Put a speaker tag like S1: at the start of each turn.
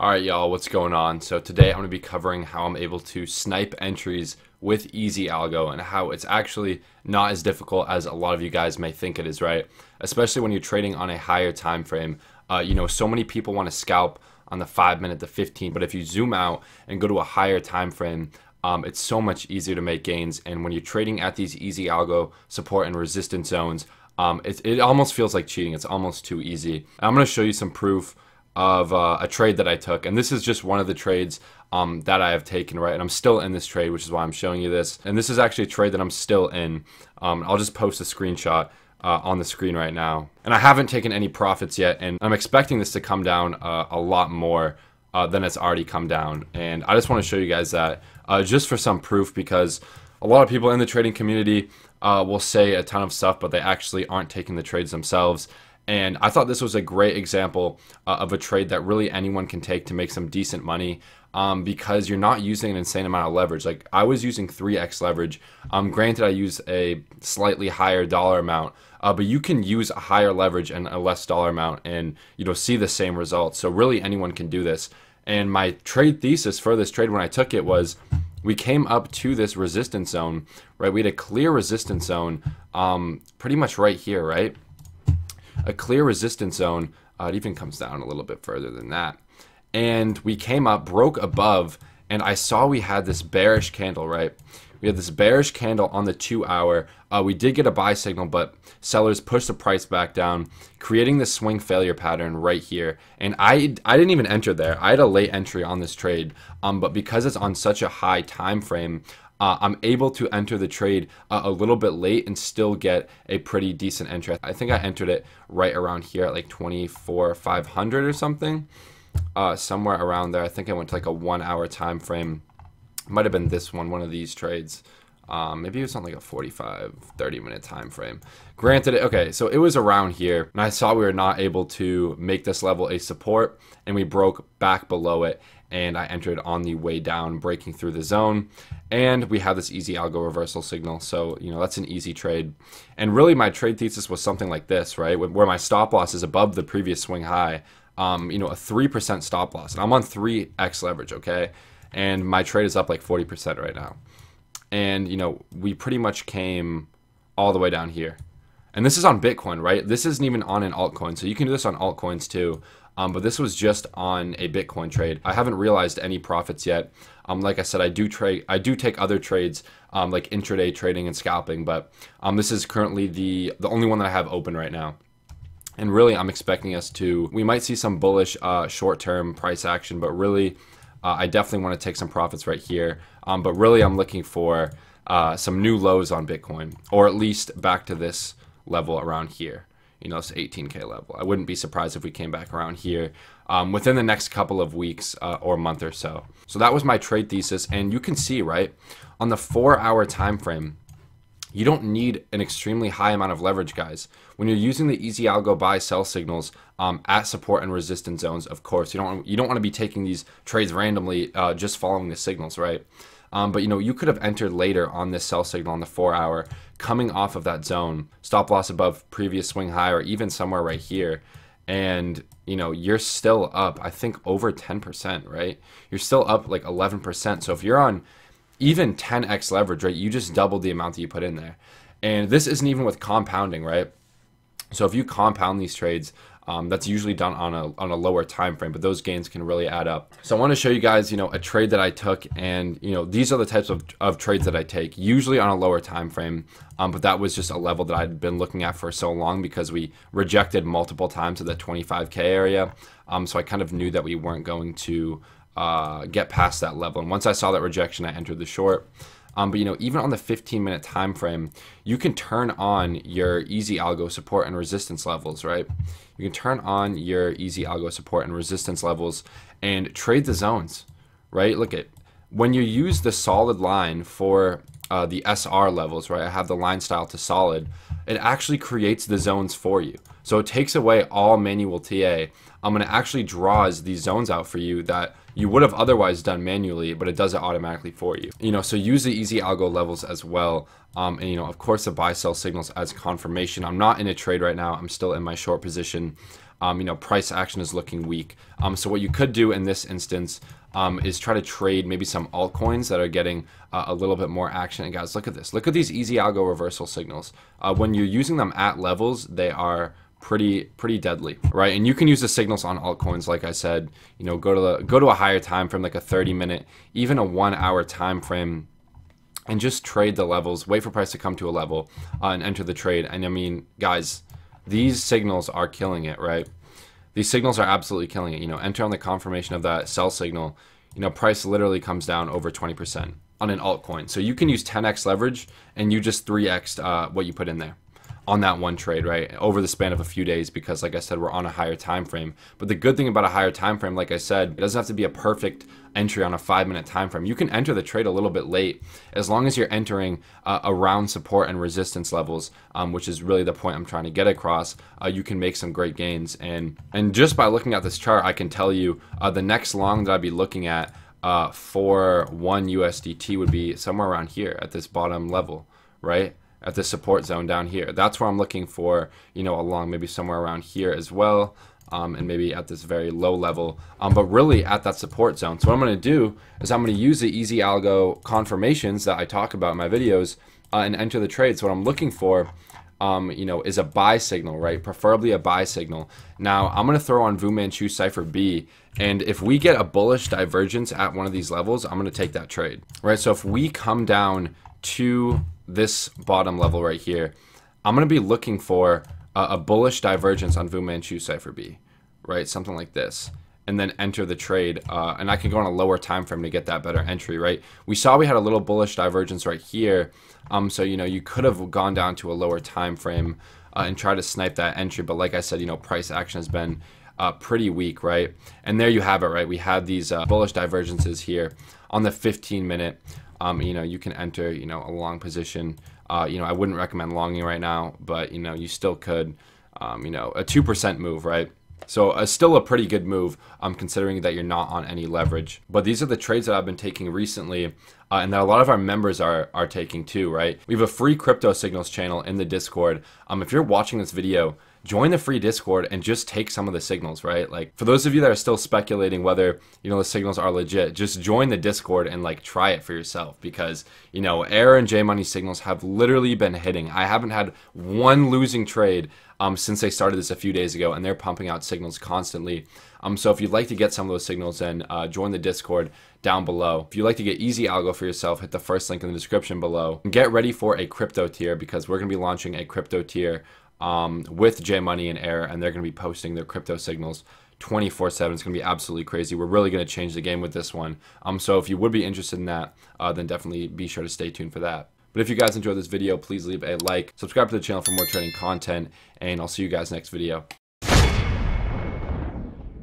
S1: Alright y'all, what's going on? So today I'm going to be covering how I'm able to snipe entries with EzAlgo and how it's actually not as difficult as a lot of you guys may think it is, right? Especially when you're trading on a higher time frame. So many people want to scalp on the 5 minute to 15, but if you zoom out and go to a higher time frame, it's so much easier to make gains. And when you're trading at these EzAlgo support and resistance zones, it almost feels like cheating. It's almost too easy. I'm going to show you some proof of a trade that I took, and this is just one of the trades that I have taken, right? And I'm still in this trade, which is why I'm showing you this. And this is actually a trade that I'm still in. I'll just post a screenshot on the screen right now. And I haven't taken any profits yet, and I'm expecting this to come down a lot more than it's already come down. And I just want to show you guys that just for some proof, because a lot of people in the trading community will say a ton of stuff, but they actually aren't taking the trades themselves. And I thought this was a great example of a trade that really anyone can take to make some decent money, because you're not using an insane amount of leverage. Like, I was using 3x leverage. Granted, I use a slightly higher dollar amount, but you can use a higher leverage and a less dollar amount and see the same results. So really anyone can do this. And my trade thesis for this trade when I took it was, we came up to this resistance zone, right? We had a clear resistance zone pretty much right here, right? A clear resistance zone. It even comes down a little bit further than that. And we came up, broke above, and I saw we had this bearish candle, right? We had this bearish candle on the 2 hour. We did get a buy signal, but sellers pushed the price back down, creating this swing failure pattern right here. And I didn't even enter there. I had a late entry on this trade, but because it's on such a high time frame, I'm able to enter the trade a little bit late and still get a pretty decent entry. I think I entered it right around here at like 24,500 or something, somewhere around there. I think I went to like a 1 hour time frame. Might have been this one of these trades. Maybe it was on like a 30 minute time frame. Granted, okay, so it was around here, and I saw we were not able to make this level a support, and we broke back below it, and I entered on the way down, breaking through the zone, and we have this EzAlgo reversal signal. So that's an easy trade. And really my trade thesis was something like this, right, where my stop loss is above the previous swing high, a 3% stop loss, and I'm on 3x leverage, okay, and my trade is up like 40% right now. And we pretty much came all the way down here, and this is on Bitcoin, right? This isn't even on an altcoin, so you can do this on altcoins too. But this was just on a Bitcoin trade. I haven't realized any profits yet. Like I said, I do take other trades, like intraday trading and scalping, but this is currently the only one that I have open right now. And really, I'm expecting we might see some bullish short-term price action, but really, I definitely want to take some profits right here. But really, I'm looking for some new lows on Bitcoin, or at least back to this level around here. It's 18K level. I wouldn't be surprised if we came back around here within the next couple of weeks or month or so. So that was my trade thesis, and you can see, right, on the 4 hour time frame, you don't need an extremely high amount of leverage, guys. When you're using the EzAlgo buy sell signals at support and resistance zones, of course, you don't want to be taking these trades randomly, just following the signals, right? But you could have entered later on this sell signal on the 4 hour, coming off of that zone, stop loss above previous swing high, or even somewhere right here, and you're still up, I think, over 10%, right? You're still up like 11%. So if you're on even 10x leverage, right, you just doubled the amount that you put in there. And this isn't even with compounding, right? So if you compound these trades, that's usually done on a lower time frame, but those gains can really add up. So I want to show you guys, a trade that I took, and these are the types of trades that I take, usually on a lower time frame. But that was just a level that I'd been looking at for so long, because we rejected multiple times to the 25K area. So I kind of knew that we weren't going to get past that level. And once I saw that rejection, I entered the short. But even on the 15-minute time frame, you can turn on your EzAlgo support and resistance levels, right? You can turn on your EzAlgo support and resistance levels and trade the zones, right? Look at when you use the solid line for the SR levels, right? I have the line style to solid. It actually creates the zones for you. So it takes away all manual TA. It actually draws these zones out for you that you would have otherwise done manually, but it does it automatically for you. So use the EzAlgo levels as well. And of course, the buy sell signals as confirmation. I'm not in a trade right now. I'm still in my short position. price action is looking weak. So what you could do in this instance is try to trade maybe some altcoins that are getting a little bit more action. And guys, look at this. Look at these EzAlgo reversal signals. When you're using them at levels, they are pretty deadly, right? And you can use the signals on altcoins, like I said. Go to a higher time frame, like a 30-minute, even a 1-hour time frame, and just trade the levels. Wait for price to come to a level and enter the trade. And I mean, guys, these signals are killing it, right? These signals are absolutely killing it. Enter on the confirmation of that sell signal. Price literally comes down over 20% on an altcoin. So you can use 10x leverage and you just 3x what you put in there on that one trade, right, over the span of a few days, because like I said, we're on a higher time frame. But the good thing about a higher time frame, like I said, it doesn't have to be a perfect entry on a 5-minute time frame. You can enter the trade a little bit late, as long as you're entering around support and resistance levels, which is really the point I'm trying to get across. You can make some great gains, and just by looking at this chart, I can tell you the next long that I'd be looking at for 1 USDT would be somewhere around here at this bottom level, right? At the support zone down here. That's where I'm looking for, along maybe somewhere around here as well, and maybe at this very low level, but really at that support zone. So what I'm going to do is I'm going to use the EzAlgo confirmations that I talk about in my videos and enter the trade. So what I'm looking for, is a buy signal, right? Preferably a buy signal. Now I'm going to throw on Fu Manchu Cipher B, and if we get a bullish divergence at one of these levels, I'm going to take that trade, right? So if we come down to this bottom level right here, I'm going to be looking for a bullish divergence on Fu Manchu Cipher B, right? Something like this, and then enter the trade. And I can go on a lower time frame to get that better entry, right? We saw we had a little bullish divergence right here. So, you could have gone down to a lower time frame and try to snipe that entry. But like I said, price action has been pretty weak, right? And there you have it, right? We had these bullish divergences here on the 15-minute. You can enter, a long position. I wouldn't recommend longing right now, but, you still could, a 2% move, right? So still a pretty good move, considering that you're not on any leverage. But these are the trades that I've been taking recently, and that a lot of our members are taking too, right? We have a free crypto signals channel in the Discord. If you're watching this video, join the free Discord and just take some of the signals, right? Like, for those of you that are still speculating whether, the signals are legit, just join the Discord and try it for yourself, because, Air and J Money signals have literally been hitting. I haven't had one losing trade since they started this a few days ago, and they're pumping out signals constantly. So if you'd like to get some of those signals, then join the Discord down below. If you'd like to get EzAlgo for yourself, hit the first link in the description below. And get ready for a crypto tier, because we're going to be launching a crypto tier with J Money and Air, and they're going to be posting their crypto signals 24/7. It's going to be absolutely crazy. We're really going to change the game with this one. So if you would be interested in that, then definitely be sure to stay tuned for that. But if you guys enjoyed this video, please leave a like, subscribe to the channel for more trading content, and I'll see you guys next video.